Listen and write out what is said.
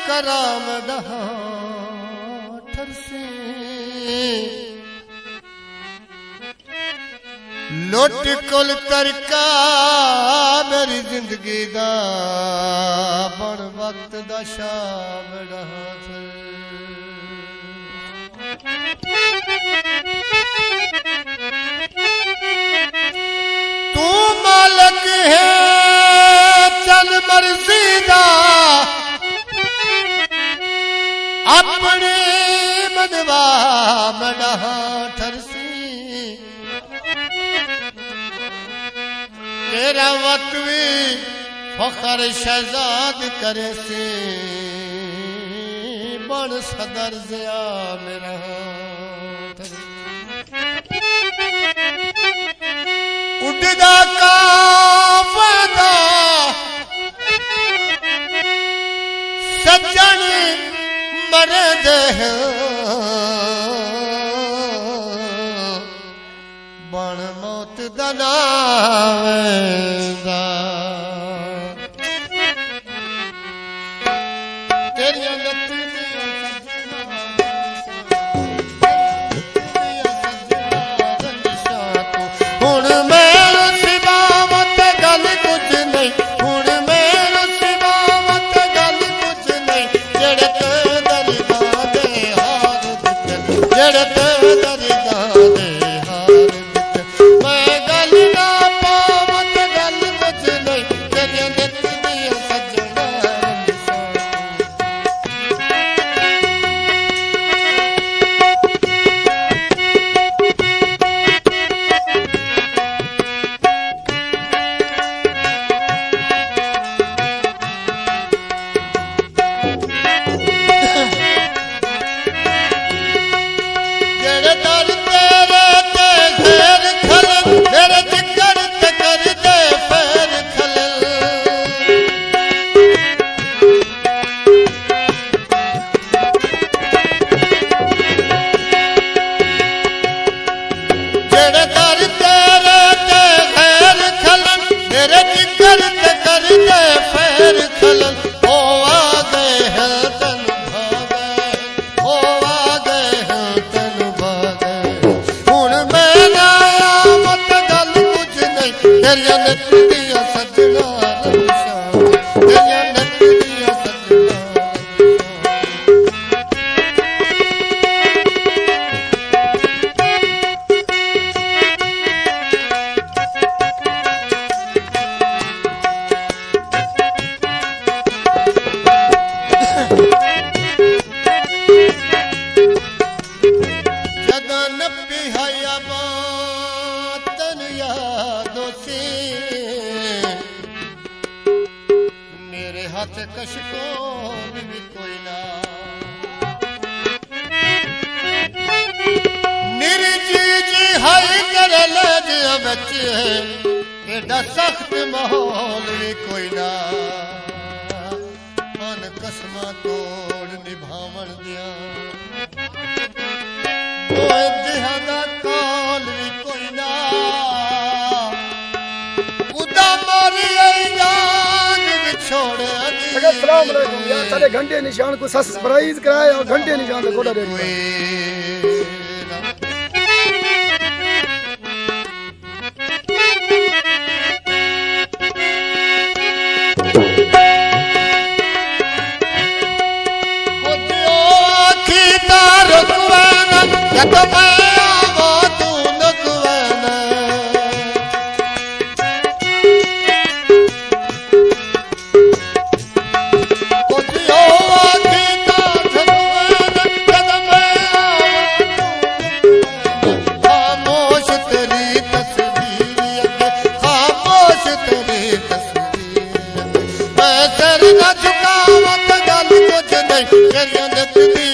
कराम दहा ठरसे लुट कुल करका मेरी जिंदगी दा बड़ वक्त दा शाम रहा तू मालक है चल मर्जी दा अपने मनवा मना ठरसी तेरा वक्त भी फखर शहजाद करे से बड़ सदर जिया मेरा उड़दा काफदा सज्जन मरद बण मौत दा नावेंदा तेरिया लत्ती हुण मेरे सिवा मत गल कुछ नहीं हुण मेरे सिवा मत गल कुछ नहीं जड़े दरगाह दे हार दिते जड़े दरगाह दे हार दिते मैं गल ना पावत गल कुछ नहीं तेरे नित दिया सजना एडा सख्त माहौल भी कोई ना मन कसमा तोड़ निभावन दिया जिहादा कौल भी कोई ना उदा मारी जान छोड़ अस्सलाम वालेकुम यार सारे घंटे निशान को सरप्राइज कराए और घंटे निशान को कोड़ा दे तो मैं आवो तू नकवाना कोतियो आखी ता ठकवाना जद मैं आवो खामोश तेरी तस्वीर खामोश तेरी तस्वीर मैं सर न झुकावत गल कुछ नहीं तेरी